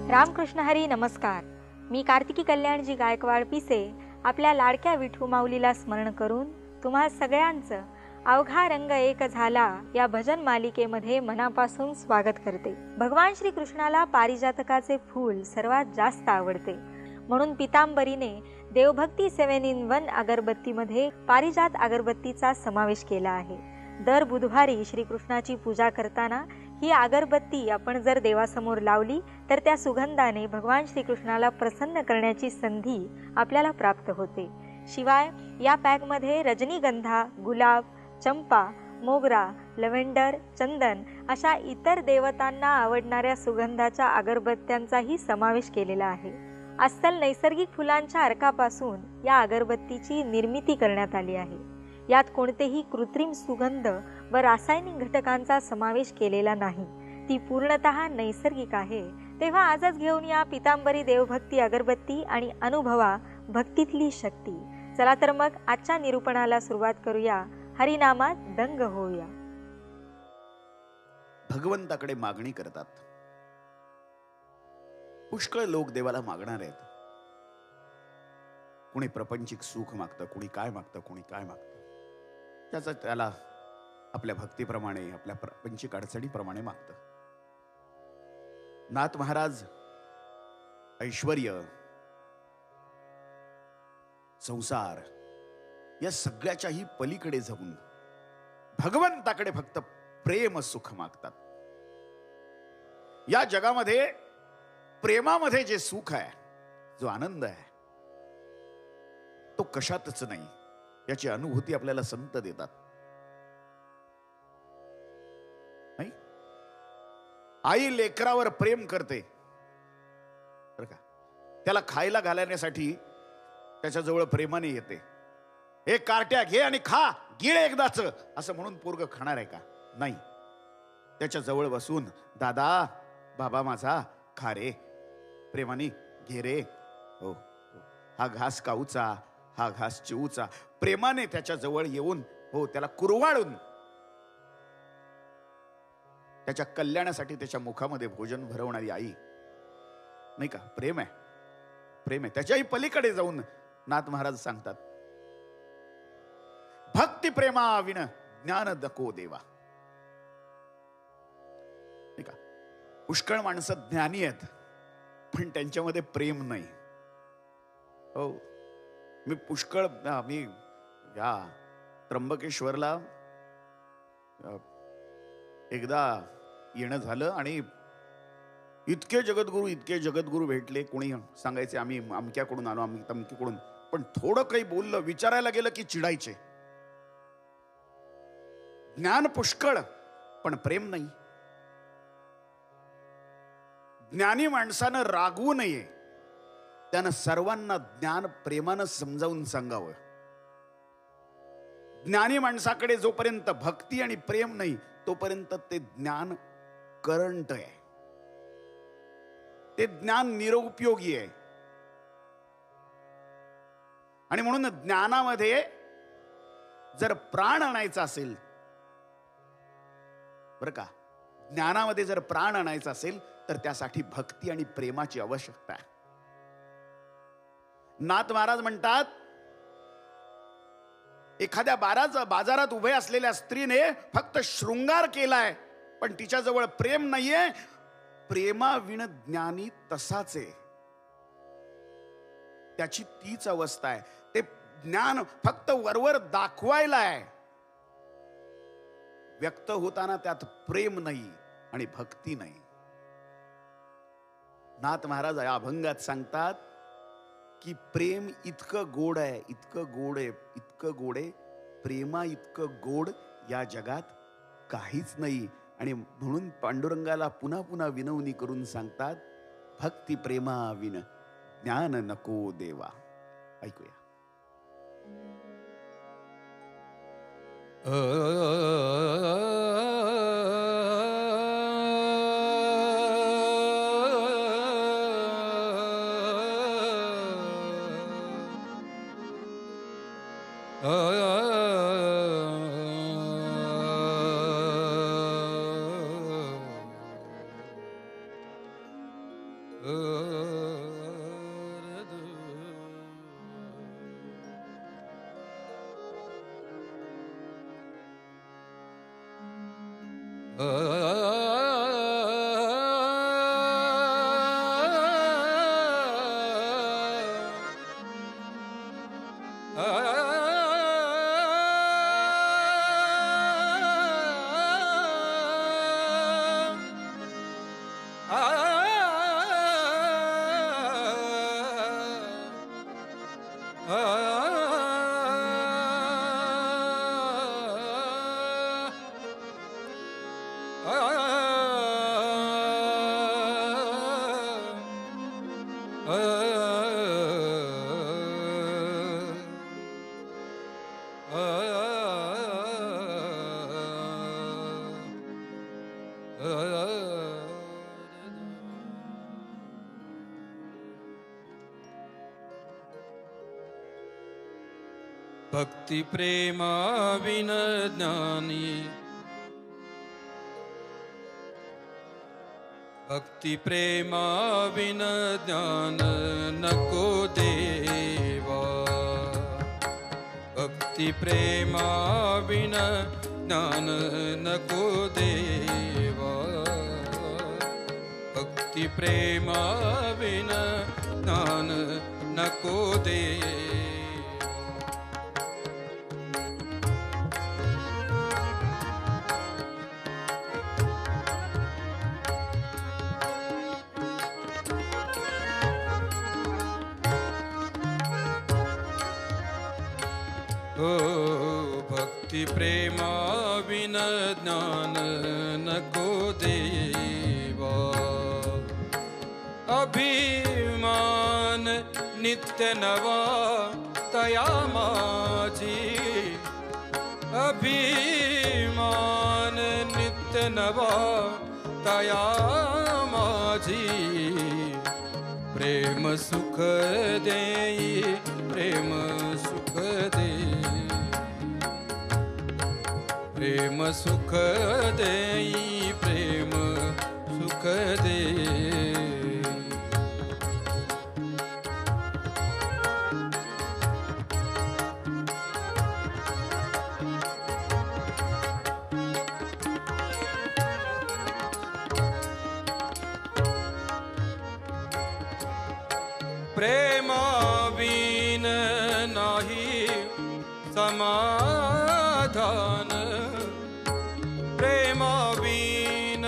रामकृष्ण हरी नमस्कार. मी कार्तिकी कल्याणजी गायकवाड पिसे आपल्या लाडक्या विठू माऊलीला स्मरण करून तुम्हा सगळ्यांचं अवघा रंग एक झाला या भजन मालिकेमध्ये मनापासून स्वागत करते. भगवान श्री कृष्णाला पारिजातकाचे फूल सर्वात जास्त आवडते, म्हणून पितांबरीने देवभक्ती 7-in-1 अगरबत्तीमध्ये पारिजात अगरबत्तीचा समावेश केला आहे. दर बुधवारी श्रीकृष्णाची पूजा करताना ही अगरबत्ती आपण जर देवासमोर लावली तर त्या सुगंधाने भगवान श्रीकृष्णाला प्रसन्न करण्याची संधी आपल्याला प्राप्त होते. शिवाय या पॅकमध्ये रजनीगंधा, गुलाब, चंपा, मोगरा, लव्हेंडर, चंदन अशा इतर देवतांना आवडणाऱ्या सुगंधाच्या अगरबत्त्यांचाही समावेश केलेला आहे. अस्सल नैसर्गिक फुलांच्या अर्कापासून या अगरबत्तीची निर्मिती करण्यात आली आहे. यात कोणतेही कृत्रिम सुगंध व रासायनिक घटकांचा समावेश केलेला नाही. ती पूर्णतः नैसर्गिक आहे. तेव्हा आजच घेऊन या पितांबरी देवभक्ती अगरबत्ती आणि अनुभवा भक्तीतली शक्ती. चला तर मग आजच्या निरूपणाला सुरुवात करूया. हरिनामात दंग होऊया. भगवंताकडे मागणी करतात. पुष्कळ लोक देवाला मागणार आहेत. कुणी प्रपंचिक सुख मागतं, कुणी काय मागतं, कुणी काय मागतं. त्याचं त्याला आपल्या भक्तीप्रमाणे, आपल्या प्रपंचिक अडचणीप्रमाणे मागतं. नाथ महाराज ऐश्वर्य, संसार या सगळ्याच्याही पलीकडे जाऊन भगवंताकडे फक्त प्रेम सुख मागतात. या जगामध्ये प्रेमामध्ये जे सुख आहे, जो आनंद आहे, तो कशातच नाही. याची अनुभूती आपल्याला संत देतात. नाही, आई लेकरावर प्रेम करते बरं का. त्याला खायला घालण्यासाठी त्याच्याजवळ प्रेमाने येते. हे कार्ट्या घे आणि खा, गिळ एकदाच असं म्हणून पोरग खाणार आहे का? नाही. त्याच्या जवळ बसून दादा, बाबा माझा, खा रे, प्रेमाने घे रे, हो हा घास काऊचा, हा घास चिवचा. प्रेमाने त्याच्या जवळ येऊन, हो त्याला कुरवाळून त्याच्या कल्याणासाठी त्याच्या मुखामध्ये भोजन भरवणारी आई नाही का. प्रेम आहे, प्रेम आहे. त्याच्याही पलीकडे जाऊन नाथ महाराज सांगतात, भक्ती प्रेमा विण ज्ञान नको देवा. नाही का. पुष्कळ माणसं ज्ञानी आहेत, पण त्यांच्यामध्ये प्रेम नाही. हो, मी पुष्कळ मी या त्र्यंबकेश्वरला एकदा येणं झालं आणि इतके जगद्गुरू भेटले. कोणी सांगायचे आम्ही अमक्याकडून आलो, आम्ही तमक्याकडून. पण थोडं काही बोललं, विचारायला गेलं की चिडायचे. ज्ञान पुष्कळ पण प्रेम नाही. ज्ञानी माणसानं रागवू नये, त्यानं सर्वांना ज्ञान प्रेमानं समजावून सांगावं. ज्ञानी माणसाकडे जोपर्यंत भक्ती आणि प्रेम नाही, तोपर्यंत ते ज्ञान करंट आहे, ते ज्ञान निरुपयोगी आहे. आणि म्हणून ज्ञानामध्ये जर प्राण आणायचा असेल बरं का, ज्ञानामध्ये जर प्राण आणायचा असेल तर त्यासाठी भक्ती आणि प्रेमाची आवश्यकता आहे. नाथ महाराज म्हणतात, एखाद्या बाजारात उभे असलेल्या स्त्रीने फक्त शृंगार केलाय पण तिच्याजवळ प्रेम नाहीये. प्रेमाविण ज्ञानी तसाच आहे, त्याची तीच अवस्था आहे. ते ज्ञान फक्त वरवर दाखवायला आहे, व्यक्त होताना त्यात प्रेम नाही आणि भक्ती नाही. नाथ महाराज या अभंगात सांगतात की प्रेम इतकं गोड आहे, इतकं गोड आहे, इतकं गोड आहे, प्रेमा इतकं गोड या जगात काहीच नाही. आणि म्हणून पांडुरंगाला पुन्हा पुन्हा विनवणी करून सांगतात, भक्ती प्रेमा विन ज्ञान नको देवा. ऐकूया. भक्ति प्रेमा विन ज्ञानी, भक्ति प्रेमा विन ज्ञान नको देवा, भक्ति प्रेमा विन ज्ञान नको देवा, भक्ति प्रेमा विन ज्ञान नको देवा. हो भक्ति प्रेमा विन ज्ञान नको देवा, अभिमान नित्य नवा तया माझी, अभिमान नित्य नवा तया माझी, प्रेम सुख देई प्रेम सुख देई, प्रेम सुख देई प्रेम सुख देई. प्रेमा विन नाही समाधान, प्रेमा विन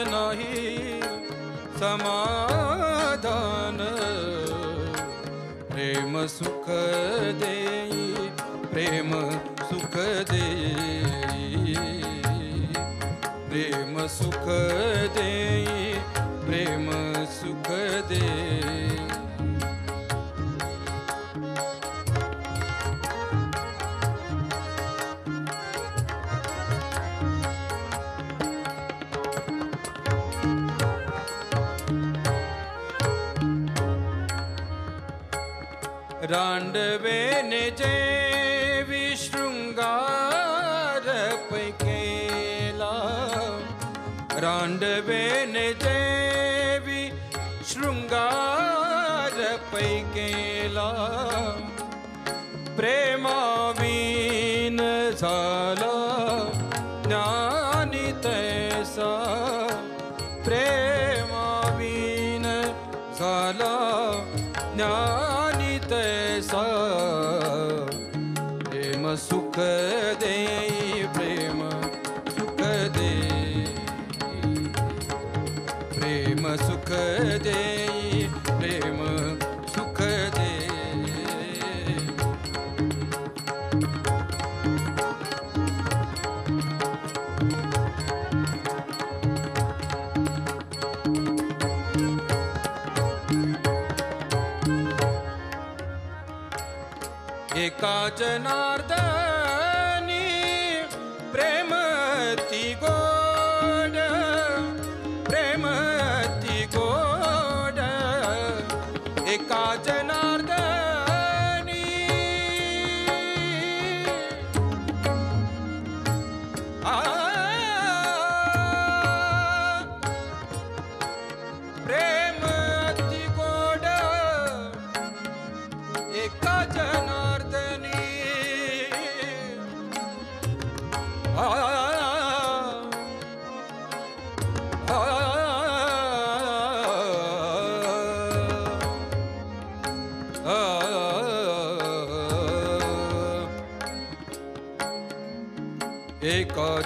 नाही समाधान, प्रेम सुख देई प्रेम सुख देई, प्रेम सुख देई प्रेम सुख देई. रांडवेने जेवी शृंगार पैकेला, रांडवेने जेवी शृंगार पैकेला, प्रेमाविन झाला ज्ञानी तैसा, प्रेमाविन झाला ज्ञानी तैसा, प्रेम सुख देई प्रेम सुख देई, प्रेम सुख देई प्रेम सुख देई. एका जनार्दनी प्रेमती गोड, प्रेमती गोड, एका जनार्दनी प्रेमती गोड, एका जनार्दनी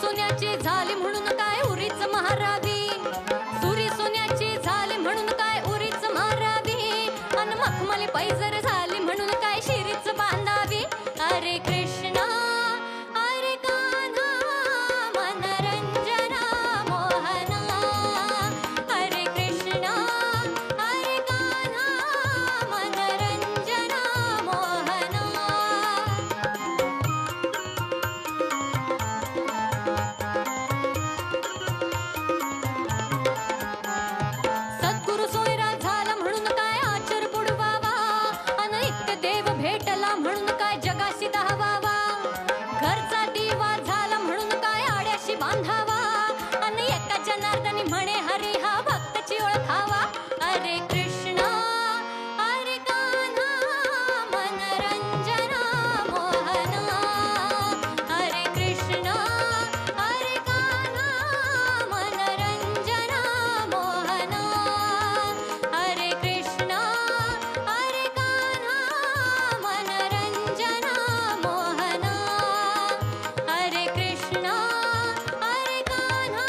सोन्याची झाली म्हणून काय उरीच महारावी, सुरी सोन्याची झाली म्हणून काय उरीच महारावी, अन मखमली पैजर झाली म्हणून काय शिरीच बांधावी. अरे कृष्णा अरे कान्हा मनरंजना मोहना, अरे कृष्णा अरे कान्हा मनरंजना मोहना. सद्गुरु सोयरा झाला म्हणून काय आचर बुडवावा, अनैक्य देव भेटला म्हणून काय जगाशी धावावा, घरचा दिवा झाला म्हणून काय आड्याशी बांधावा, आणि एका जनार्दनी म्हणे हरी हा भक्ताची ओळखावा. अरे कृष्णा अरे कान्हा मनरंजना मोहना, अरे कृष्णा अरे कान्हा मनरंजना मोहना, अरे कृष्णा अरे कान्हा मनरंजना मोहना, अरे कृष्णा अरे कान्हा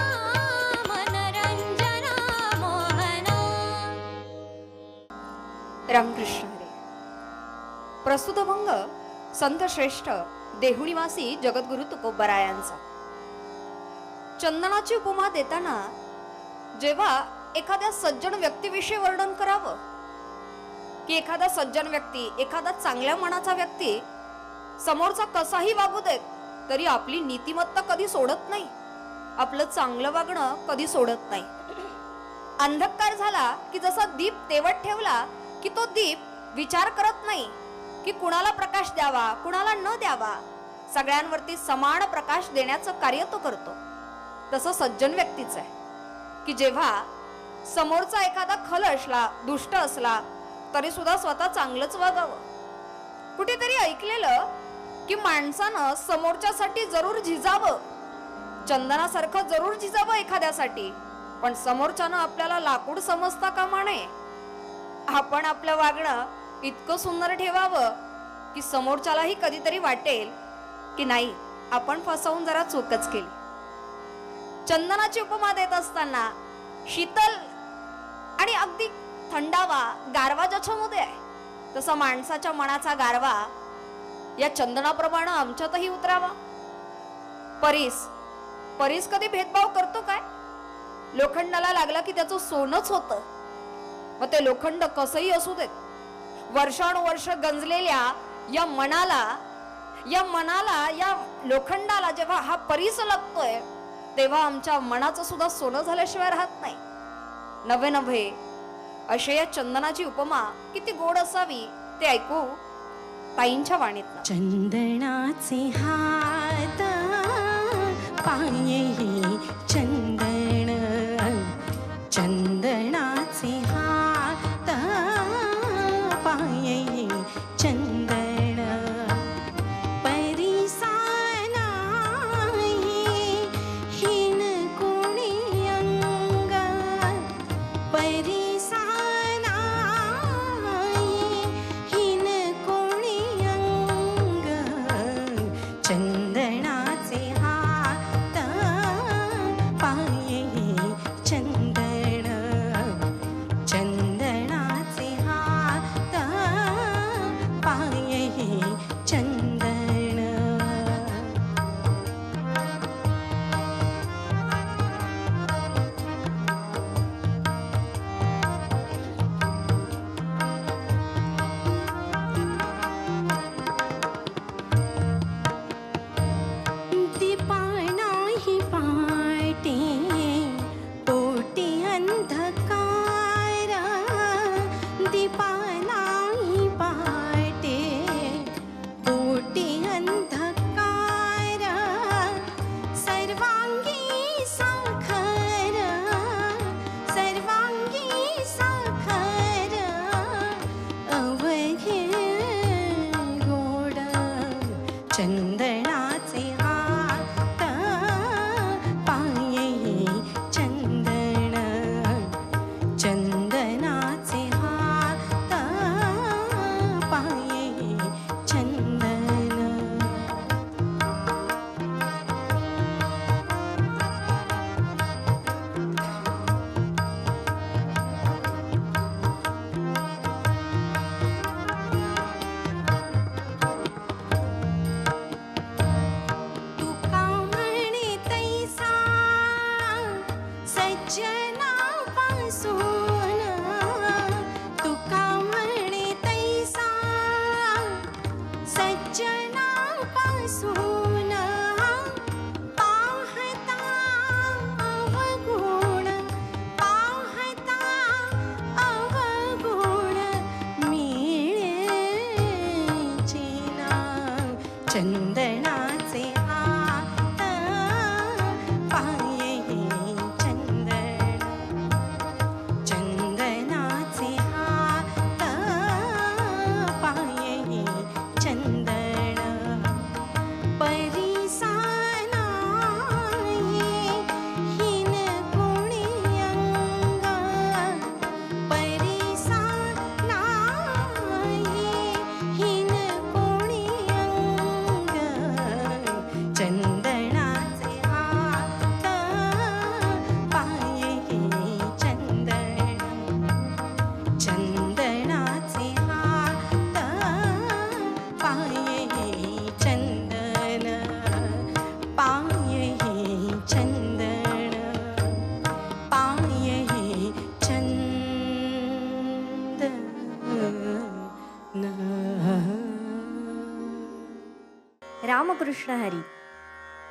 मनरंजना मोहना. रामकृष्ण हरी. प्रस्तुतभंग संत श्रेष्ठ देहुनिवासी जगद्गुरु तुकोबरायांचा. चंदनाची उपमा देताना जेव्हा एखाद्या सज्जन व्यक्तीविषयी वर्णन करावं, की एखादा सज्जन व्यक्ती, एखादा चांगल्या मनाचा व्यक्ती समोरचा कसाही वागू देत तरी आपली नीतिमत्ता कधी सोडत नाही, आपलं चांगलं वागणं कधी सोडत नाही. अंधकार झाला की जसा दीप तेवत ठेवला की तो दीप विचार करत नाही की कुणाला प्रकाश द्यावा कुणाला न द्यावा, सगळ्यांवरती समान प्रकाश देण्याचं कार्य तो करतो. तसं सज्जन व्यक्तीच आहे की जेव्हा समोरचा एखादा खल असला, दुष्ट असला तरी सुद्धा स्वतः चांगलंच वागावं. कुठेतरी ऐकलेलं की माणसानं समोरच्यासाठी जरूर झिजावं, चंदनासारखं जरूर झिजावं एखाद्यासाठी, पण समोरच्यानं आपल्याला लाकूड समजता कामा नये. आपण आपलं वागणं इतकं सुंदर ठेवावं की समोरच्यालाही कधीतरी वाटेल की नाही, आपण फसवून जरा चूकच केली. चंदनाची उपमा देत असताना शीतल आणि अगदी थंडावा, गारवा ज्याच्यामध्ये आहे तसा माणसाच्या मनाचा गारवा या चंदनाप्रमाणे आमच्यातही उतरावा. परीस कधी भेदभाव करतो काय? लोखंडाला लागला की त्याचं सोनच होतं, मग ते लोखंड कसंही असू देत. वर्षानुवर्ष गंजलेल्या या मनाला या लोखंडाला जेव्हा हा परीस लागतोय तेव्हा आमच्या मनाचं सुद्धा सोनं झाल्याशिवाय राहत नाही. नवे नव्हे अशा या चंदनाची उपमा किती गोड असावी ते ऐकू ताईंच्या वाणीत. चंदनाचे हात पाये चंदन, चंदनाचे हात पाये चंदन, परिसाना हिन कोणी अंग, परिसाना हिन कोणी अंग, चंदनाचे हात रामकृष्ण हरी.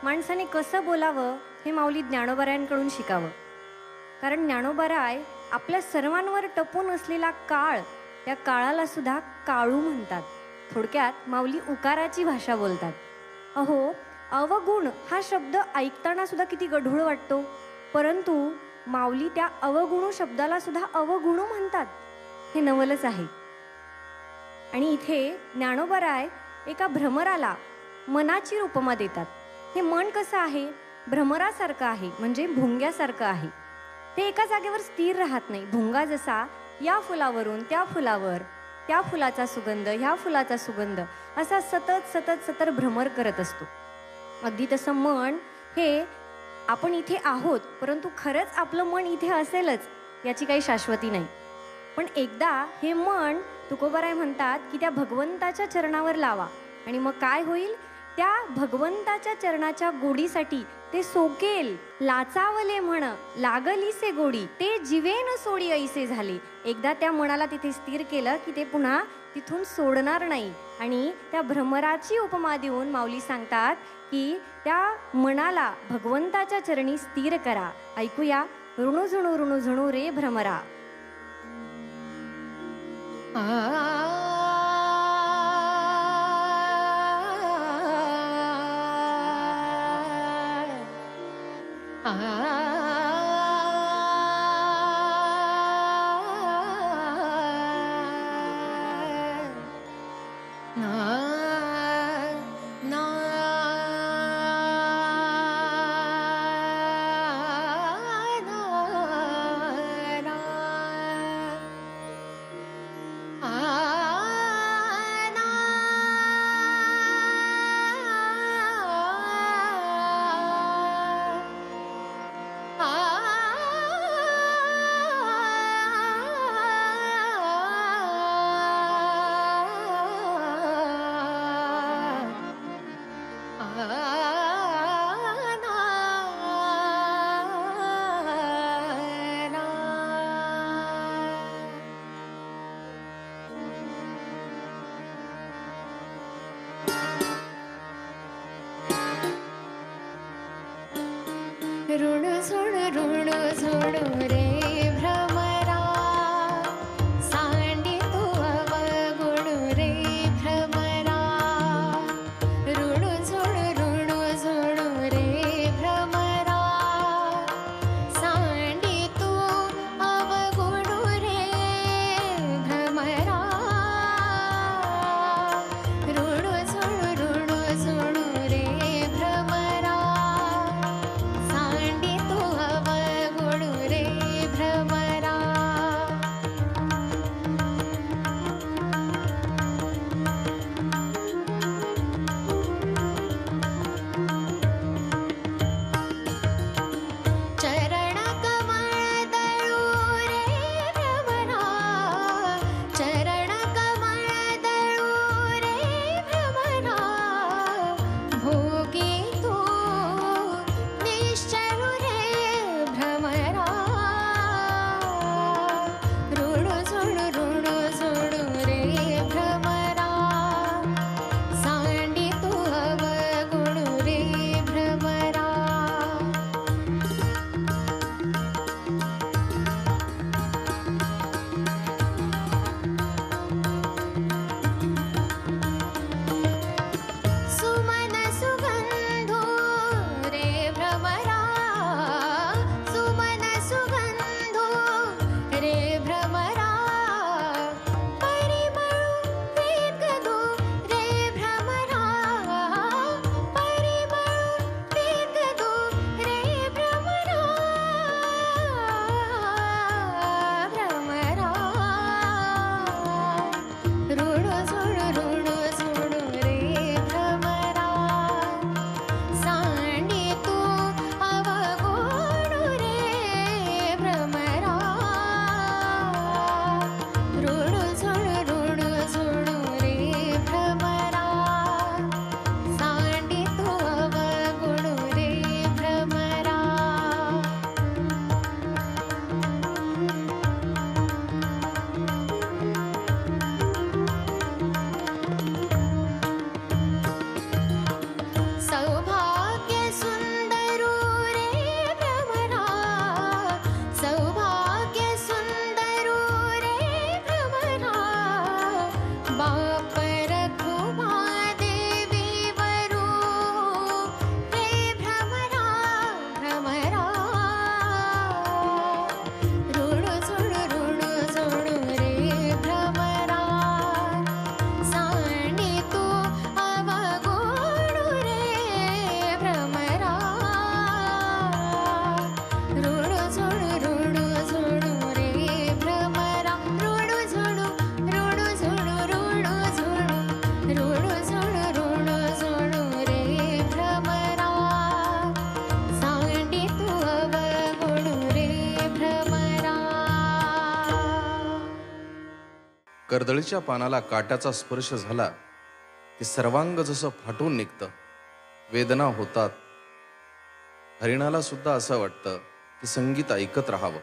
माणसाने कसं बोलावं हे माऊली ज्ञानोबारायांकडून शिकावं. कारण ज्ञानोबाराय आपल्या सर्वांवर टपून असलेला काळ, त्या काळाला सुद्धा काळू म्हणतात. थोडक्यात माऊली उकाराची भाषा बोलतात. अहो, अवगुण हा शब्द ऐकताना सुद्धा किती गढूळ वाटतो, परंतु माऊली त्या अवगुणू शब्दाला सुद्धा अवगुणू म्हणतात. हे नवलच आहे. आणि इथे ज्ञानोबाराय एका भ्रमराला मनाची उपमा देतात. हे मन कसं आहे? भ्रमरासारखं आहे, म्हणजे भुंग्यासारखं आहे. ते एका जागेवर स्थिर राहत नाही. भुंगा जसा या फुलावरून त्या फुलावर, त्या फुलाचा सुगंध ह्या फुलाचा सुगंध असा सतत सतत सतत भ्रमर करत असतो. अगदी तसं मन हे आपण इथे आहोत, परंतु खरंच आपलं मन इथे असेलच याची काही शाश्वती नाही. पण एकदा हे मन तुकोबाराय म्हणतात की त्या भगवंताच्या चरणावर लावा आणि मग काय होईल? त्या भगवंताच्या चरणाच्या गोडीसाठी ते सोकेल. लाचावले म्हण लागलीसे गोडी, ते जीवेन सोडी ऐसे झाले. एकदा त्या मनाला तिथे स्थिर केलं की ते पुन्हा तिथून सोडणार नाही. आणि त्या भ्रमराची उपमा देऊन माऊली सांगतात की त्या मनाला भगवंताच्या चरणी स्थिर करा. ऐकूया, ऋणुझुणू ऋणुझुणू रे भ्रमरा. ऋणुझुणू रे भ्रमरा, सांडी तू अवगुणू रे भ्रमरा. ऋणुझुणू रे भ्रमरा, सांडी तू अवगुणू रे भ्रमरा. ऋणुझुणू रे भ्रमरा, सांडी तू अवगुणू रे भ्रमरा. कर्दळीच्या पानाला काट्याचा स्पर्श झाला की सर्वांग जसं फाटून निघतं, वेदना होतात. हरिणाला सुद्धा असं वाटतं की संगीत ऐकत राहावं.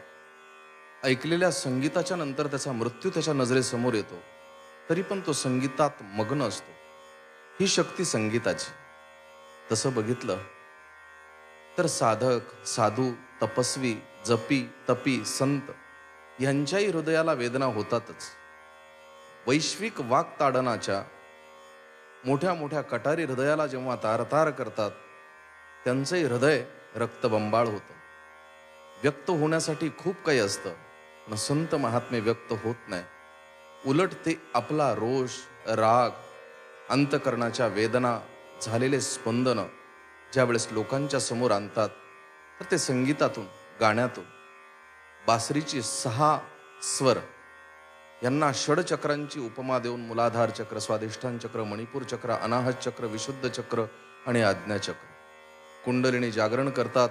ऐकलेल्या संगीताच्या नंतर त्याचा मृत्यू त्याच्या नजरेसमोर येतो, तरी पण तो संगीतात मग्न असतो. ही शक्ती संगीताची. तसं बघितलं तर साधक, साधू, तपस्वी, जपी, तपी, संत यांच्याही हृदयाला वेदना होतातच. वैश्विक वाक्ताडनाच्या मोठ्या मोठ्या कटारी हृदयाला जेव्हा तारतार करतात, त्यांचंही हृदय रक्तबंबाळ होतं. व्यक्त होण्यासाठी खूप काही असतं, पण संत महात्मे व्यक्त होत नाही. उलट ते आपला रोष, राग, अंतकरणाच्या वेदना, झालेले स्पंदन ज्यावेळेस लोकांच्या समोर आणतात, तर ते संगीतातून, गाण्यातून. बासरीची 6 स्वर यांना षडचक्रांची उपमा देऊन मूलाधार चक्र, स्वाधिष्ठान चक्र, मणिपूर चक्र, अनाहत चक्र, विशुद्ध चक्र आणि आज्ञाचक्र कुंडलिनी जागरण करतात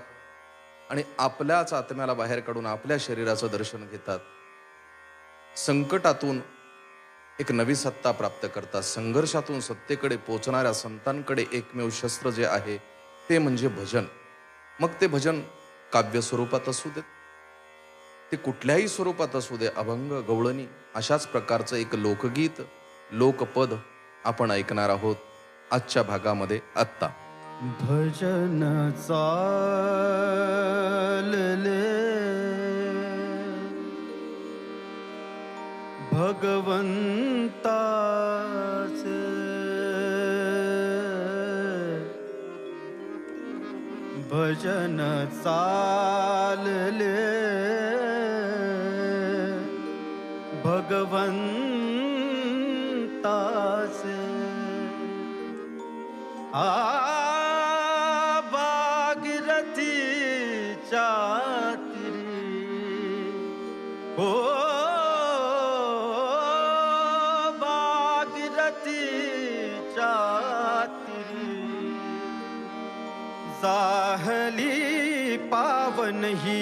आणि आपल्याच आत्म्याला बाहेर काढून आपल्या शरीराचं दर्शन घेतात. संकटातून एक नवी सत्ता प्राप्त करतात. संघर्षातून सत्तेकडे पोचणाऱ्या संतांकडे एकमेव शस्त्र जे आहे ते म्हणजे भजन. मग ते भजन काव्य स्वरूपात असू देत, ते कुठल्याही स्वरूपात असू दे, अभंग, गवळणी, अशाच प्रकारचं एक लोकगीत, लोकपद आपण ऐकणार आहोत आजच्या भागामध्ये आत्ता. भजन चालले भगवंताचे, भजन चालले भगवंताचे. भागीरथीच्या तीरी हो, भागीरथीच्या तीरी जाहली पावन ही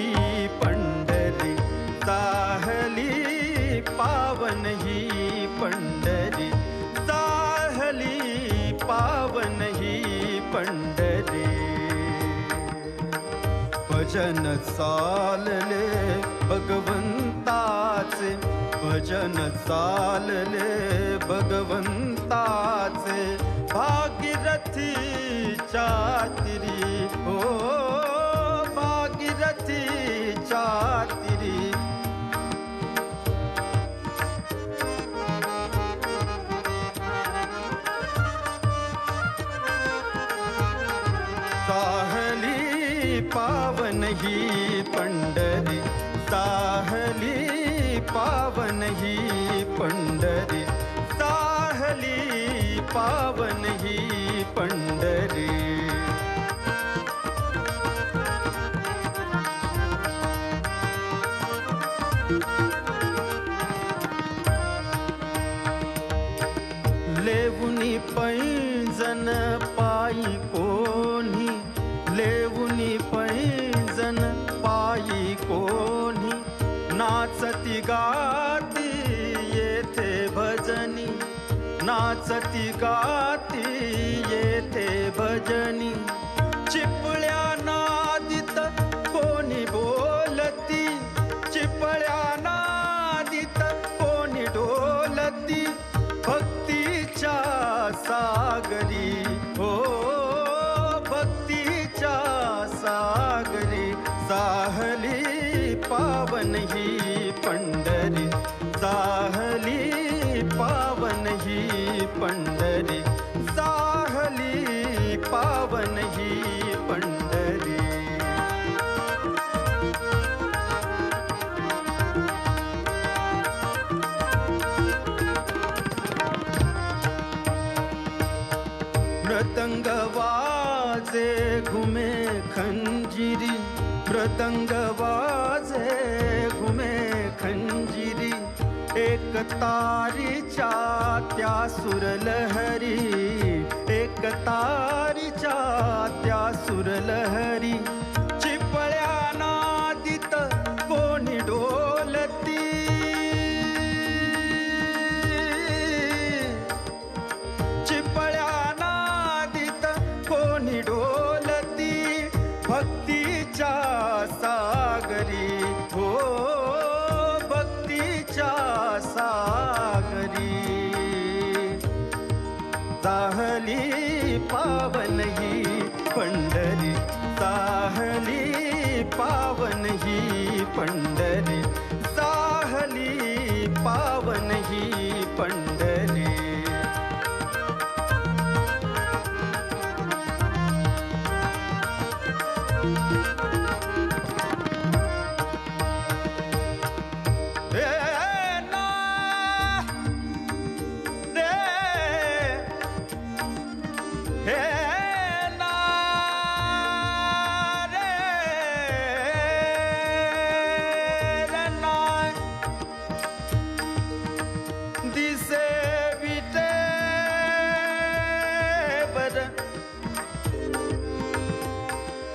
पंढरी, जाहली पावन ही पंढरी, जाहली पावन ही पंढरी. भजन चालले भगवंताचे, भजन चालले भगवंताचे. भागीरथीच्या तीरी हो, भागीरथीच्या तीरी. साहली पावन ही पंढरी, साहली पावन ही पंढरी, साहली पावन ही पंढरी. लेवुनी पैंजन पायी कोणी, लेवुनी पैंजन पायी कोणी. नाचती गाती येथे भजनी, नाचती गाती येथे भजनी. चिपळ्या नादित कोणी बोलती, चिपळ्या नादित कोणी डोलती. भक्तीच्या सागरी हो, भक्तीच्या सागरी. साहली पावन ही पंढरी, साहली पावन ही पंढरी, साहली पावन ही पंढरी. मृदंग वाजे घुमे खंजिरी, मृदंग वाजे घुमे खंजिरी. एक तारीच्या त्या सुरलहरी, एक तारीच्या त्या सुरलहरी. चिपळ्या नादित कोणी डोलती, पंढरी. दिसे विटे बर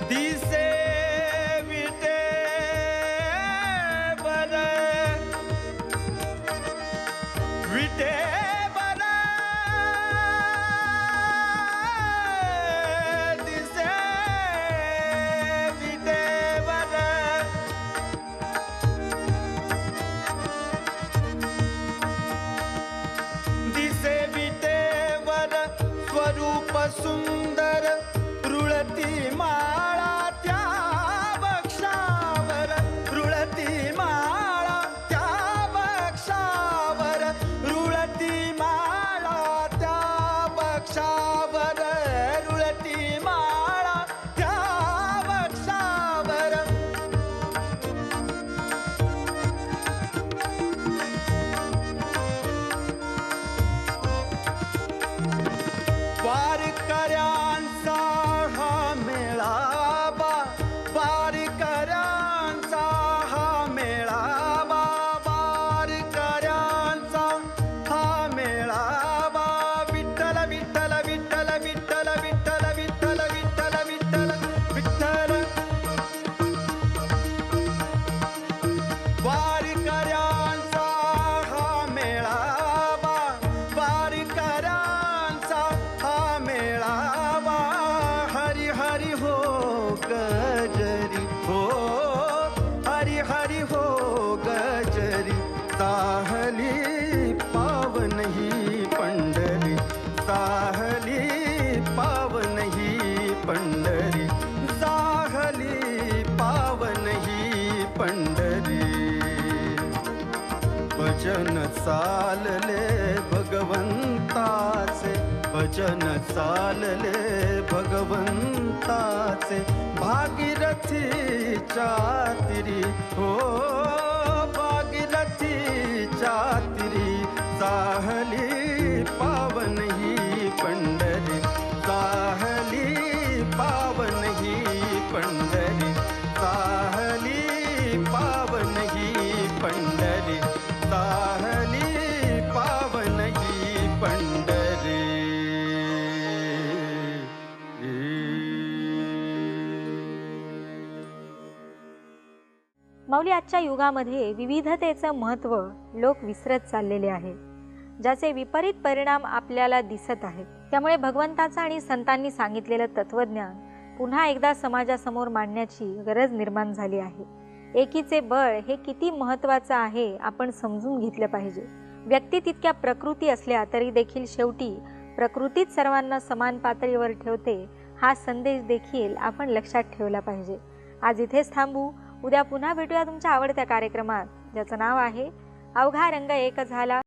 दिसे विटे बर विटे बर दिसे विटे बर दिसे विटेवर स्वरूप सुंदर रुळती माळा त्या वृक्षावर रुळती माळा त्या वृक्षावर रुळती माळा त्या वृक्षावर रुळती माळा त्या वृक्षावर वारकऱ्यांचा हा मेळावा वारकऱ्यांचा हा मेळावा वारकऱ्यांचा हा मेळावा विठ्ठल विठ्ठल विठ्ठल विठ्ठल विठ्ठल विठ्ठल विठ्ठल विठ्ठल विठ्ठल वारकऱ्यांचा हा मेळावा वारकऱ्यांचा हा मेळावा हरी हरी हो गजरी हो हरी हरी हो गजरी साहली पावन ही पंढरी साहली पावन ही पंढरी साहली पावन ही पंढरी भजन चालले भगवंताचे भजन चालले भगवंताचे भागीरथीच्या तिरी हो भागीरथीच्या तिरी साहली पावन ही पंढरी साहली पावन ही पंढरी साहली पावन ही पंढरी साहली पावन ही पंढरी. माऊली, आजच्या युगामध्ये विविधतेचं महत्त्व लोक विसरत चाललेले आहे, ज्याचे विपरीत परिणाम आपल्याला दिसत आहेत. त्यामुळे भगवंताचं आणि संतांनी सांगितलेलं तत्वज्ञान पुन्हा एकदा समाजासमोर मांडण्याची गरज निर्माण झाली आहे. एकीचे बळ हे किती महत्त्वाचं आहे आपण समजून घेतलं पाहिजे. व्यक्ती तितक्या प्रकृती असल्या तरी देखील शेवटी प्रकृतीच सर्वांना समान पातळीवर ठेवते, हा संदेश देखील आपण लक्षात ठेवला पाहिजे. आज इथेच थांबू. उद्या पुन्हा भेटूया तुमच्या आवडत्या कार्यक्रमात, ज्याचं नाव आहे अवघा रंग एक झाला.